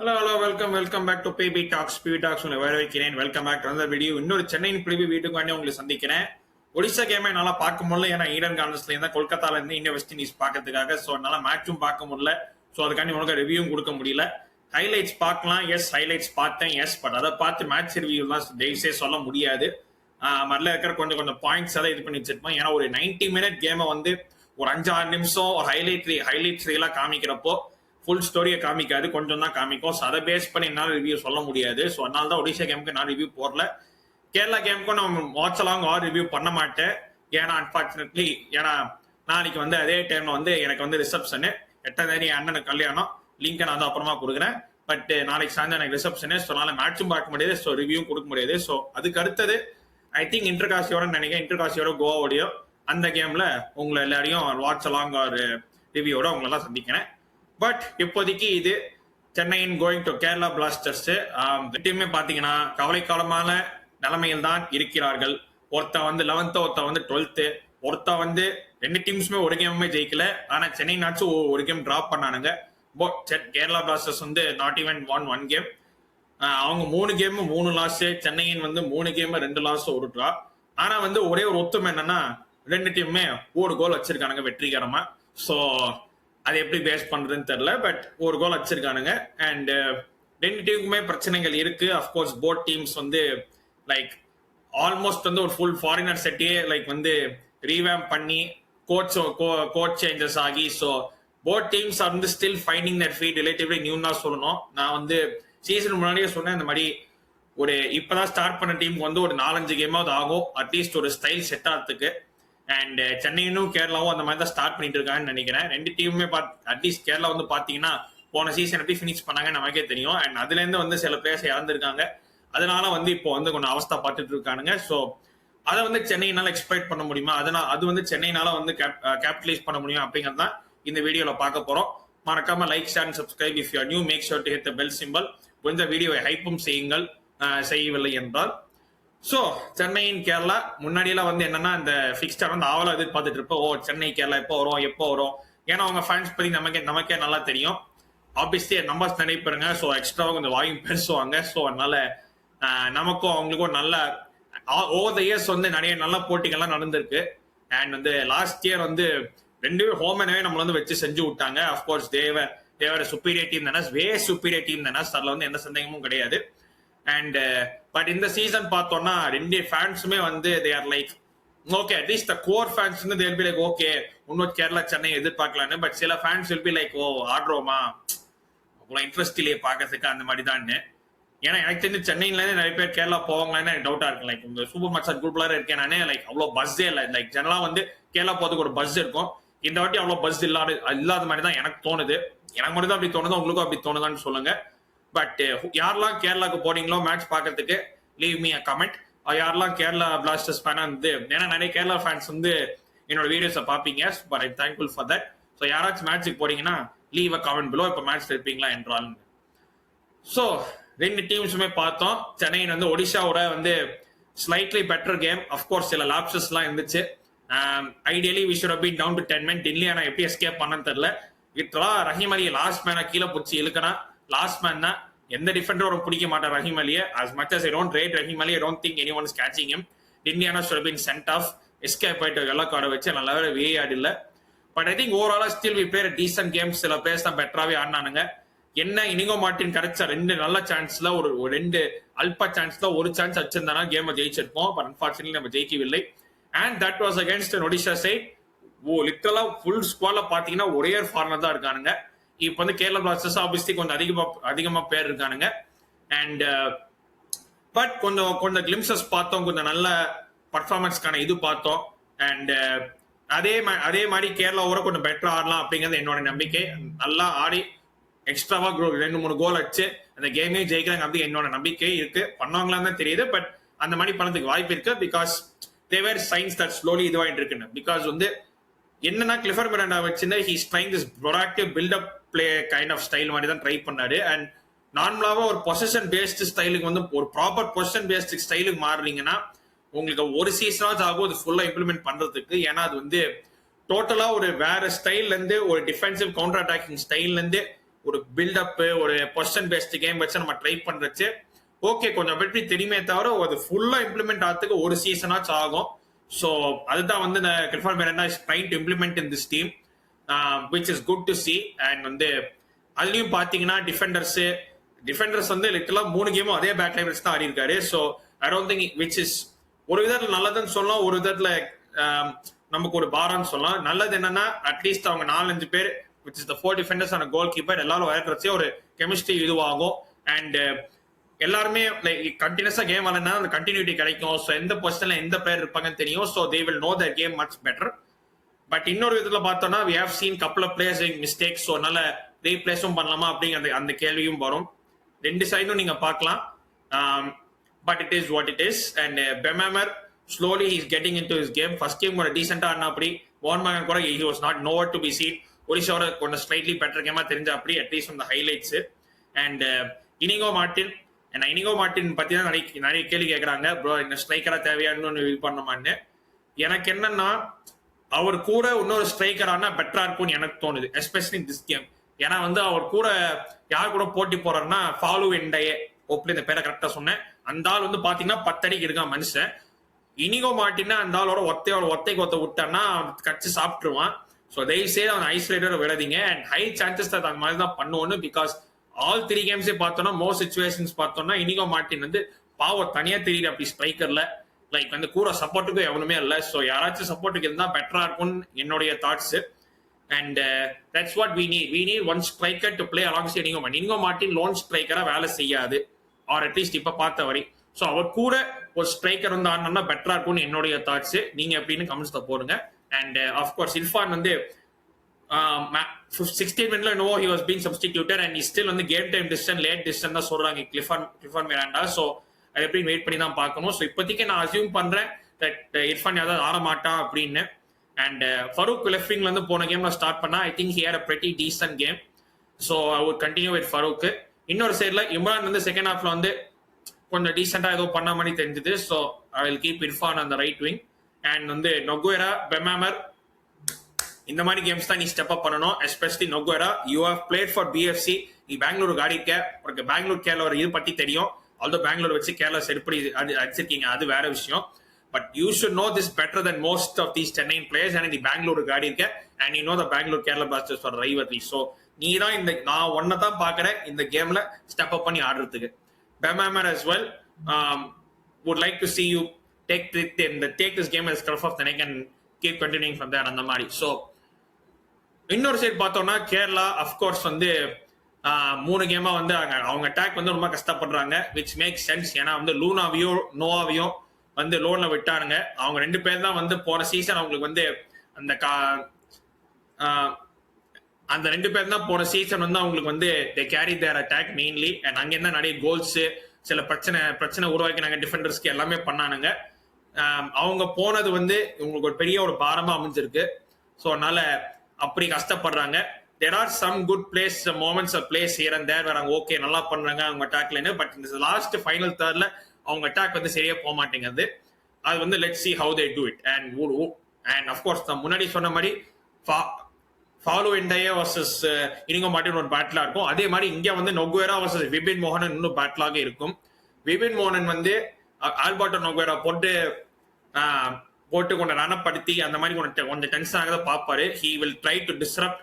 Hello welcome back to BB talks உங்களை வரவேற்கிறேன். Welcome back to video. இன்னொரு சென்னையின் பிரிவி வீட்டுக்கு வேண்டி உங்களை சந்திக்கிறேன். ஒடிசா கேமே என்னால் பார்க்க முடியல, ஏன்னா ஈடன் கார்டன்ஸ்ல இருந்தா கொல்கத்தால இருந்து இன்னும் வெஸ்ட் இண்டீஸ் பார்க்கறதுக்காக. ஸோ என்னால் மேட்சும் பார்க்க முடியல. ஸோ அதுக்காண்டி உனக்கு ரிவ்யூவும் கொடுக்க முடியல. ஹைலைட்ஸ் பார்க்கலாம், எஸ் ஹைலைட்ஸ் பார்த்தேன், எஸ். பட் அதை பார்த்து மேட்ச் ரிவ்யூ தான் டெய்ஸே சொல்ல முடியாது. மரில் இருக்கிற கொஞ்சம் கொஞ்சம் பாயிண்ட்ஸ் எல்லாம் இது பண்ணி வச்சிருப்போம். ஏன்னா ஒரு 90 மினிட் கேமை வந்து ஒரு 5-6 நிமிஷம் ஒரு ஹைலைட்ஸ் எல்லாம் காமிக்கிறப்போ ஃபுல் ஸ்டோரியை காமிக்காது, கொஞ்சம் தான் காமிக்கும். ஸோ அதை பேஸ் பண்ணி என்னால் ரிவ்யூ சொல்ல முடியாது. ஸோ அதனால தான் ஒடிஷா கேமுக்கு நான் ரிவ்யூ போடல. கேரளா கேமுக்கும் நான் வாட்ச் அலாங் ஆர் ரிவ்யூ பண்ண மாட்டேன். ஏன்னா அன்பார்ச்சுனேட்லி ஏன்னா நாளைக்கு வந்து அதே டைம்ல வந்து எனக்கு வந்து ரிசப்ஷனு 8ஆம் தேதி அண்ணனுக்கு கல்யாணம். லிங்கை நான் வந்து அப்புறமா கொடுக்குறேன். பட் நாளைக்கு சாயந்தரம் எனக்கு ரிசப்ஷனு. ஸோ அதனால மேட்சும் பார்க்க முடியாது, ஸோ ரிவ்யூவும் கொடுக்க முடியாது. ஸோ அதுக்கு அடுத்தது ஐ திங்க் இன்டர்காசியோட நினைக்கிறேன், இன்டர்காசியோட கோவாவோடையோ அந்த கேம்ல உங்களை எல்லாரையும் வாட்ச் அலாங் ஆர் ரிவ்யூவோட உங்களெல்லாம் சந்திக்கிறேன். பட் இப்போதைக்கு இது சென்னையின் கோயிங் டு கேரளா பிளாஸ்டர்ஸ். டீமே பாத்தீங்கன்னா கவலைக்காலமான நிலைமையில் தான் இருக்கிறார்கள். ஒருத்த வந்து 11th, ஒருத்த வந்து 12th, ஒருத்த வந்து ரெண்டு டீம்ஸுமே ஒரு கேமுமே ஜெயிக்கல. ஆனா சென்னை நாட்ஸும் ஒரு கேம் டிராப் பண்ணானுங்க. கேரளா பிளாஸ்டர்ஸ் வந்து நாட் ஈவன் ஒன் கேம். அவங்க 3 கேம் 3 லாஸ். சென்னையின் வந்து 3 கேம் 2 லாஸ், ஒரு டிரா. ஆனா வந்து ஒரே ஒரு ஒத்துமை என்னன்னா ரெண்டு டீமுமே ஒரு கோல் வச்சிருக்கானுங்க வெற்றிகரமா. ஸோ அது எப்படி பேஸ் பண்றதுன்னு தெரியல. பட் ஒரு கோல் வச்சிருக்கானுங்க. அண்ட் ரெண்டு டீமுக்குமே பிரச்சனைகள் இருக்கு. அஃப்கோர்ஸ் போட் டீம்ஸ் வந்து லைக் ஆல்மோஸ்ட் வந்து ஒரு ஃபுல் ஃபாரினர் செட்டையே லைக் வந்து ரீவேம் பண்ணி கோச் சேஞ்சஸ் ஆகி. ஸோ போட் டீம்ஸ் ஆர் வந்து still finding that feed relatively new தான் சொல்லணும். நான் வந்து சீசன் முன்னாடியே சொன்னேன், இந்த மாதிரி ஒரு இப்பதான் ஸ்டார்ட் பண்ண டீமுக்கு வந்து ஒரு 4-5 கேமாவது ஆகும் அட்லீஸ்ட் ஒரு ஸ்டைல் செட் ஆகிறதுக்கு. அண்ட் சென்னையும் கேரளாவும் அந்த மாதிரி தான் ஸ்டார்ட் பண்ணிட்டு இருக்காங்கன்னு நினைக்கிறேன். ரெண்டு டீமுமே அட்லீஸ்ட் கேரளா வந்து பாத்தீங்கன்னா போன சீசன் எப்படி ஃபினிஷ் பண்ணாங்க நமக்கே தெரியும். அண்ட் அதுல இருந்து வந்து சில பிளேயர்ஸ் இறந்துருக்காங்க. அதனால வந்து இப்போ வந்து கொஞ்சம் அவஸ்தா பார்த்துட்டு இருக்கானுங்க. ஸோ அதை வந்து சென்னையினால எக்ஸ்பெக்ட் பண்ண முடியுமா, அதனால அது வந்து சென்னையினால வந்து கேபிட்டலைஸ் பண்ண முடியும் அப்படிங்கிறது தான் இந்த வீடியோல பார்க்க போறோம். மறக்காம like, share and subscribe. If you are new make sure to hit the bell symbol. இந்த வீடியோவை ஹைப்பும் செய்யுங்கள், செய்யவில்லை என்றால். ஸோ சென்னையின் கேரளா முன்னாடியெல்லாம் வந்து என்னன்னா இந்த ஃபிக்ஸ்டர் வந்து ஆவலா எதிர்பார்த்துட்டு இருப்போம். ஓ சென்னை கேரளா எப்போ வரும். ஏன்னா அவங்க ஃபேன்ஸ் பத்தி நமக்கே நல்லா தெரியும். Obviously numbers நினைப்பாருங்க. ஸோ எக்ஸ்ட்ராவா கொஞ்சம் வாயும் பேசுவாங்க. ஸோ அதனால நமக்கும் அவங்களுக்கும் நல்ல ஓவர் த இயர்ஸ் வந்து நிறைய நல்ல போட்டிகள்லாம் நடந்திருக்கு. அண்ட் வந்து லாஸ்ட் இயர் வந்து 2 ஹோம் அண்ட் அவே நம்மள வந்து வச்சு செஞ்சு விட்டாங்க. அஃப்கோர்ஸ் தேவர் சுப்பீரியர் டீம் தானே, வே சுப்பீரியர் டீம் தானே. அதில் வந்து எந்த சந்தேகமும் கிடையாது. அண்ட் பட் இந்த சீசன் பார்த்தோம்னா ரெண்டு ஃபேன்ஸுமே வந்து they are like okay, at least the core fans வந்து தேல் பி லைக் ஓகே இன்னொரு கேரளா சென்னை எதிர்பார்க்கலான்னு. பட் சில fans will be like oh ஆடுறோமா, அவ்வளோ இன்ட்ரெஸ்ட் இல்லையே பார்க்கறதுக்கு அந்த மாதிரி தான். ஏன்னா எனக்கு தெரிஞ்சு சென்னையில இருந்து நிறைய பேர் கேரளா போவாங்களான்னு எனக்கு டவுட்டா இருக்கு. லைக் இந்த சூப்பர் மச்சான் குரூப்ல இருக்கேன் நானே. லைக் அவ்வளோ பஸ்ஸே இல்லை. லைக் ஜெனரலா வந்து கேரளா போறதுக்கு ஒரு பஸ் இருக்கும். இந்த வாட்டி அவ்வளோ பஸ் இல்லாத மாதிரி தான் எனக்கு தோணுது. எனக்கு மட்டும் தான் அப்படி தோணுது, உங்களுக்கும் அப்படி தோணுதான்னு சொல்லுங்க. பட் யாரெல்லாம் கேரளாவுக்கு போறீங்களோ மேட்ச் பார்க்கறதுக்கு லீவ் மீ அ கமெண்ட். யாரெல்லாம் கேரளா பிளாஸ்டர்ஸ் ஃபேனா வந்து, ஏன்னா நிறைய கேரளா ஃபேன்ஸ் வந்து என்னோட வீடியோஸை பார்ப்பீங்க. But I thankful for that. So யாராச்சும் மேட்ச்சுக்கு போறீங்கன்னா லீவ் அ கமெண்ட் பிலோ, இப்போ மேட்ச் இருப்பீங்களா என்றால். ஸோ ரெண்டு டீம்ஸுமே பார்த்தோம். சென்னையின் வந்து ஒடிஷாவோட வந்து ஸ்லைட்லி பெட்டர் கேம். அஃப்கோர்ஸ் சில லாப்சஸ்லாம் இருந்துச்சு. Ideally we should have been down to 10 men. Delhi ஆனா எப்படி எஸ்கேப் பண்ணன்னு தெரியல. இப்பெல்லாம் ரஹீம் அலி லாஸ்ட் மேனா கீழே பிடிச்சி இழுக்கனா. லாஸ்ட் மேன் தான் எந்த டிஃபெண்டரும் பிடிக்க மாட்டார் ரஹீம் அலியை. as much as I don't rate Rahim Ali, I don't think anyone is catching him. Indiana should have been sent off. Escape ஆயிட்டு வெள்ளை கார்டை வச்சு நல்லாவே விளையாடி இல்லை. பட் ஐ திங்க் ஓவராலா still we played decent games. சில பிளேயர்ஸ் தான் பெட்டராகவே ஆடினானுங்க. என்ன இனிகோ மார்டின் கிடைச்ச 2 நல்ல சான்ஸ்ல ஒரு 2 அல்பா சான்ஸ்ல ஒரு சான்ஸ் வச்சிருந்தானா கேமை ஜெயிச்சிருப்போம். பட் அன்பார்ச்சுனேட்லி நம்ம ஜெயிக்கவில்லை. And that was against Odisha side. லிட்டரலா ஃபுல் ஸ்குவாட்ல பாத்தீங்கன்னா ஒரே ஒரு ஃபார்னர் தான் இருக்கானுங்க. இப்போ வந்து கேரளா பிளாஸ்டர்ஸ் ஆப்வியஸ்லி கொஞ்சம் அதிகமா பேர் இருக்கானுங்க. அண்ட் பட் கொஞ்சம் கிளிம்சஸ் பார்த்தோம், கொஞ்சம் நல்ல பர்ஃபார்மன்ஸ்க்கான இது பார்த்தோம். அண்ட் அதே மாதிரி கேரளாவோட கொஞ்சம் பெட்டரா ஆடலாம் அப்படிங்கிறது என்னோட நம்பிக்கை. நல்லா ஆடி எக்ஸ்ட்ராவா 2-3 கோல் வச்சு அந்த கேமே ஜெயிக்கிறாங்க அப்படி என்னோட நம்பிக்கை இருக்கு. பண்ணுவாங்களான்னு தான் தெரியுது. பட் அந்த மாதிரி பண்ணதுக்கு வாய்ப்பு இருக்கு. Because there are signs that slowly இதுவாயிட்டு இருக்குன்னு. பிகாஸ் வந்து என்னன்னா கிளிஃபர் மிராண்டா வச்சிருந்தா he's trying this proactive buildup play kind of style மாதிரி தான் ட்ரை பண்ணாரு. அண்ட் நார்மலாவா ஒரு பொசிஷன் பேஸ்ட் ஸ்டைலுக்கு வந்து ஒரு ப்ராப்பர் பொசிஷன் பேஸ்ட் ஸ்டைலுக்கு மாறுறீங்கன்னா உங்களுக்கு ஒரு சீசனாவது ஆகும் அது ஃபுல்லா இம்ப்ளிமெண்ட் பண்றதுக்கு. ஏன்னா அது வந்து டோட்டலா ஒரு வேற ஸ்டைல்ல இருந்து ஒரு டிஃபென்சிவ் கவுண்டர் அட்டாக்கிங் ஸ்டைல்ல இருந்து ஒரு பில்டப் ஒரு பொசிஷன் பேஸ்ட் கேம் வச்சு நம்ம ட்ரை பண்றச்சு ஓகே கொஞ்சம் வெற்றி தெரியுமே தவிர அது ஃபுல்லா இம்ப்ளிமெண்ட் ஆகிறதுக்கு ஒரு சீசனாச்சும் ஆகும். ஸோ அதுதான் வந்து Clifford Miranda is trying to implement in this team which is good to see. And வந்து அதுலயும் பாத்தீங்கன்னா டிஃபெண்டர்ஸ் வந்து லிட்டரலா 3 கேமும் அதே பேக் லைன் வச்சு தான் ஆடி இருக்காரு. So I don't think which is ஒரு விதத்துல நல்லதுன்னு சொல்லலாம், ஒரு விதத்துல நமக்கு ஒரு பாரம்னு சொல்லலாம். நல்லது என்னன்னா அட்லீஸ்ட் அவங்க 4-5 பேர் which is the 4 defenders and goal keeper எல்லாரும் விளையாடுறச்சே ஒரு கெமிஸ்ட்ரி இதுவாகும். அண்ட் எல்லாருமே லைக் கண்டினியூஸா கேம் விளையாடுனா அந்த கண்டினியூட்டி கிடைக்கும். ஸோ எந்த பொசிஷன்ல எந்த பிளேயர் இருப்பாங்கன்னு தெரியும். So they will know the game much better. But இன்னொரு விதத்துல பார்த்தோம்னா we have seen couple of players mistake. So நல்ல ரீப்ளேஸும் பண்ணலாமா அப்படிங்கிற அந்த கேள்வியும் வரும். 2 சைடும் நீங்க பார்க்கலாம். But it is what it is. And பெமேமர் slowly is getting into his game. First game கூட டீசென்டா ஆனா அப்படி வார்ன்மேன் கூட he was not nowhere to be seen. ஒடிஷாவோட கொஞ்சம் ஸ்லைட்லி பெட்டர் கேமா தெரிஞ்ச அப்படி அட்லீஸ்ட் அந்த ஹைலைட்ஸ். அண்ட் இனிகோ மார்டின் பத்தி தான் நிறைய கேள்வி கேட்கறாங்க. ப்ரோ இந்த ஸ்ட்ரைக்கரா தேவையா இன்னொன்னு இது பண்ணமான்னு. எனக்கு என்னன்னா அவர் கூட இன்னொரு ஸ்ட்ரைக்கர் ஆனா பெட்டரா இருக்கும்னு எனக்கு தோணுது, எஸ்பெஷலி திஸ் கேம். ஏன்னா வந்து அவர் கூட யார் கூட போட்டி போறாருன்னா ஃபாலு எண்டையே ஒப்பி இந்த பேரை கரெக்டா சொன்னேன். அந்த ஆள் வந்து பாத்தீங்கன்னா 10 அடிக்கு இருக்கான் மனுஷன். இனிகோ மார்டின்னா அந்த ஆளோட ஒத்தைக்கு ஒத்த விட்டான்னா கட்சி சாப்பிட்டுருவான். ஸோ தயவு செய்து அவன் ஐசோலேட்டர் விடாதீங்க. அண்ட் ஹை சான்சஸ் அந்த மாதிரி தான் பண்ணுவோன்னு. பிகாஸ் ஆல் 3 கேம்ஸே பார்த்தோம்னா மோஸ்ட் சிச்சுவேஷன்ஸ் பார்த்தோம்னா இனிகோ மார்டின் வந்து பாவம் தனியா தெரியுது அப்படி ஸ்ட்ரைக்கர்ல. லைக் வந்து கூட சப்போர்ட்டுக்கும் எவனுமே இல்லை. ஸோ யாராச்சும் சப்போர்ட்டுக்கு இருந்தா பெட்டரா இருக்கும்னு என்னுடைய thoughts. And that's what we need one striker to play alongside Inigo Martin lone ஸ்ட்ரைக்கரா வேலை செய்யாது, ஆர் அட்லீஸ்ட் இப்ப பார்த்த வரை. ஸோ அவர் கூட ஒரு ஸ்ட்ரைக்கர் வந்து ஆடணும்னா பெட்டரா இருக்கும்னு என்னுடைய தாட்ஸ். நீங்க எப்படின்னு கமெண்ட்ஸ்ல போடுங்க. அண்ட் அஃப்கோர்ஸ் இர்ஃபான் வந்து 16 minutes no he was being substituted and he still வந்து game time decision late decision தான் சொல்றாங்க கிளிஃபோர்ட் மிராண்டா. ஸோ அது எப்படி வெயிட் பண்ணி தான் பார்க்கணும். ஸோ இப்போதைக்கு நான் அசியூம் பண்றேன் தட் இர்ஃபான் யாராவது ஆட மாட்டான் அப்படின்னு. அண்ட் ஃபரூக் லெஃப்டிங்ல வந்து போன கேம்ல ஸ்டார்ட் பண்ணா I think he had a pretty decent game. So I would continue with Farukh. இன்னொரு சைட்ல இம்ரான் வந்து செகண்ட் ஹாஃப்ல வந்து கொஞ்சம் டீசெண்டா ஏதோ பண்ண மாதிரி தெரிஞ்சது. So I will keep Irfan அந்த ரைட் விங். அண்ட் வந்து நொகுவேரா பெமேமர் இந்த மாதிரி கேம்ஸ் தான் நீ ஸ்டெப் அப் பண்ணணும். Especially Noguera you have played for BFC. நீ பெங்களூருக்கு ஆடிக்க, உனக்கு பெங்களூர் கேரளா ஒரு இது பத்தி தெரியும். ஆல்தோ பெங்களூர் வச்சு கேரளா செருப்படி அடிச்சிருக்கீங்க, அது வேற விஷயம். But you should know this better than most of these Chennai players. And நீ பெங்களூருக்கு ஆடி இருக்க and you know the Bengaluru Kerala Blasters for rivalry. So நீ தான் இந்த நான் ஒன்ன தான் பாக்குறேன் இந்த கேம்ல ஸ்டெப் அப் பண்ணி ஆடுறதுக்கு. பெமேமர் as well would like to see you take this game as scruff of the neck and keep continuing from there அந்த மாதிரி. ஸோ இன்னொரு சைடு பார்த்தோம்னா கேரளா அஃப்கோர்ஸ் வந்து 3 கேமா வந்து அவங்க அட்டாக் வந்து ரொம்ப கஷ்டப்படுறாங்க, விச் மேக் சென்ஸ். ஏன்னா வந்து லூனாவையும் நோவாவையும் வந்து லோன்ல விட்டாருங்க. அவங்க 2 பேர் தான் வந்து போன சீசன் அவங்களுக்கு வந்து அந்த 2 பேர் தான் போன சீசன் வந்து அவங்களுக்கு வந்து they carry their attack mainly. And அங்கே தான் நிறைய கோல்ஸ் சில பிரச்சனை உருவாக்கினாங்க, டிஃபெண்டர்ஸ்க்கு எல்லாமே பண்ணானுங்க. அவங்க போனது வந்து உங்களுக்கு ஒரு பெரிய ஒரு பாரமா அமைஞ்சிருக்கு. ஸோ அதனால அப்படி கஷ்டப்படுறாங்க. There are some good plays moments of plays here and there வேற ஓகே நல்லா பண்றாங்க அவங்க அட்டாக்ல. பட் இந்த லாஸ்ட் ஃபைனல் தேர்ட்ல அவங்க அட்டாக் வந்து சரியா போக மாட்டேங்குது. அது வந்து let's see how they do it. And of course நான் முன்னாடி சொன்ன மாதிரி ஃபாலோ இண்டையே வர்சஸ் இனிகோ மார்டின் ஒரு பேட்டிலா இருக்கும். அதே மாதிரி இங்க வந்து நொகுவேரா வர்சஸ் விபின் மோகனன் இன்னும் பேட்டிலாக இருக்கும். விபின் மோகனன் வந்து ஆல்பர்டோ நொகுவேரா போட்டு கொஞ்சம் ரணப்படுத்தி அந்த மாதிரி கொஞ்சம் டென்ஷன் ஆகத பார்ப்பாரு. He will try to disrupt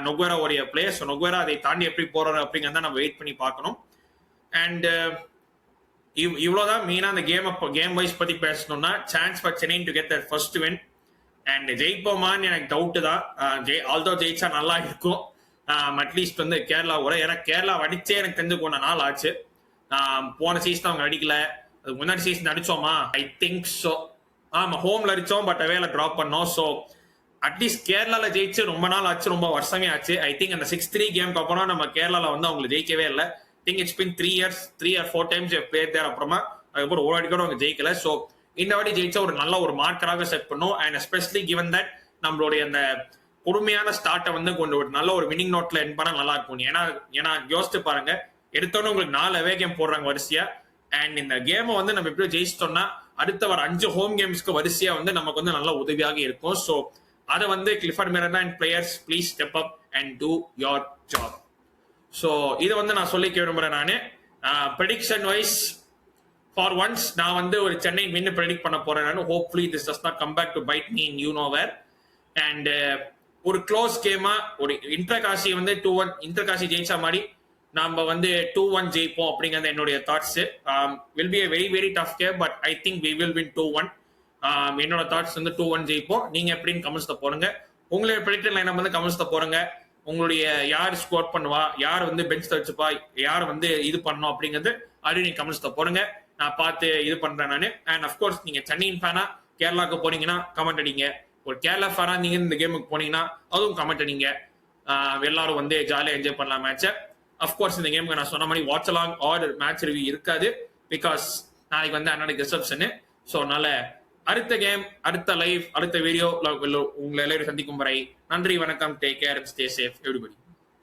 Nogueira உடைய பிளேயர். ஸோ நொகுவேரா அதை தாண்டி எப்படி போறாரு அப்படிங்கிறத நம்ம வெயிட் பண்ணி பார்க்கணும். அண்ட் இவ்வளவுதான் மெயினா அந்த கேம் வைஸ் பத்தி பேசணும்னா chance for Chennai to get that first win. And ஜெயிப்போமான்னு எனக்கு டவுட் தான். ஆல்தோ ஜெயிச்சா நல்லா இருக்கும் அட்லீஸ்ட் வந்து கேரளாவோட. ஏன்னா கேரளா அடிச்சே எனக்கு தெரிஞ்சு போன நாள் ஆச்சு. போன சீசன் அவங்க அடிக்கல, அதுக்கு முன்னாடி சீசன் அடிச்சோமா ஐ திங்க் ஸோ. ஆமா ஹோம்ல அடிச்சோம், பட் அவேல டிராப் பண்ணோம். ஸோ அட்லீஸ்ட் கேரளால ஜெயிச்சு ரொம்ப நாள் ஆச்சு, ரொம்ப வருஷமே ஆச்சு. ஐ திங்க் அந்த 6-3 கேம்க்கு அப்புறம் நம்ம கேரளால வந்து அவங்களுக்கு ஜெயிக்கவே இல்லை. Think it's been 3 years 3 or 4 times played there. அப்புறமா அதுக்கப்புறம் ஒரு வாட்டி கூட அவங்க ஜெயிக்கல. ஸோ இந்த வாட்டி ஜெயிச்சா ஒரு நல்ல ஒரு மார்க்கராக செட் பண்ணும். அண்ட் எஸ்பெஷலி கிவன் தட் நம்மளுடைய அந்த பொறுமையான ஸ்டார்ட்டை வந்து கொஞ்சம் ஒரு நல்ல ஒரு வினிங் நோட்ல என் பண்ணா நல்லா இருக்கும். ஏன்னா யோசிச்சு பாருங்க, எடுத்தோன்னு உங்களுக்கு 4 அவே கேம் போடுறாங்க வரிசையா. அண்ட் இந்த கேமை வந்து நம்ம எப்படியோ ஜெயிச்சிட்டோம்னா அடுத்த வர 5 ஹோம் கேம்ஸ்க்கு வரிசையா வந்து நமக்கு வந்து நல்ல உதவியாக இருக்கும். ஸோ அதை வந்து Clifford Miranda and players please step up and do your job. So இதை வந்து நான் சொல்லிக்க விரும்புறேன். நான் ப்ரெடிக்ஷன் வைஸ் ஃபார் ஒன்ஸ் நான் வந்து ஒரு சென்னை வின்னு ப்ரெடிக்ட் பண்ண போறேன். நான் hopefully this does not come back to bite me in you know where. And ஒரு க்ளோஸ் கேமா ஒரு இன்டர் காசி வந்து 2-1 இன்டர் காசி ஜெயிச்சா மாதிரி நம்ம வந்து 2-1 ஜெயிப்போம் அப்படிங்கிறது என்னுடைய thoughts. Will be a very very tough game, but I think we will win 2-1. என்னோட தாட்ஸ் வந்து 2-1 ஜெயிப்போம். நீங்க எப்படின்னு கமெண்ட்ஸ்ல போடுங்க. உங்களுடைய ப்ரெடிக்டட் லைன் வந்து கமெண்ட்ஸ்ல போடுங்க. உங்களுடைய யார் ஸ்கோர் பண்ணுவா, யார் வந்து பெஞ்ச் வச்சுப்பா, யார் வந்து இது பண்ணணும் அப்படிங்கிறது அப்படி நீங்க கமெண்ட்ஸ்ல போடுங்க. நான் பார்த்து இது பண்றேன் நான். அண்ட் அஃப்கோர்ஸ் நீங்க சென்னையின் ஃபேனா கேரளாவுக்கு போனீங்கன்னா கமெண்ட் அடிங்க. ஒரு கேரளா ஃபேனா நீங்க இந்த கேமுக்கு போனீங்கன்னா அதுவும் கமெண்ட் அடிங்க. எல்லாரும் வந்து ஜாலியாக என்ஜாய் பண்ணலாம் மேட்சை. அஃப்கோர்ஸ் இந்த கேமுக்கு நான் சொன்ன மாதிரி watch along or match review இருக்காது. பிகாஸ் நாளைக்கு வந்து அண்ணனுக்கு ரிசப்ஷனு. ஸோ அதனால அடுத்த கேம், அடுத்த லைவ், அடுத்த வீடியோ உங்களை எல்லாரும் சந்திக்கும் வரை நன்றி, வணக்கம், take care, stay safe everybody.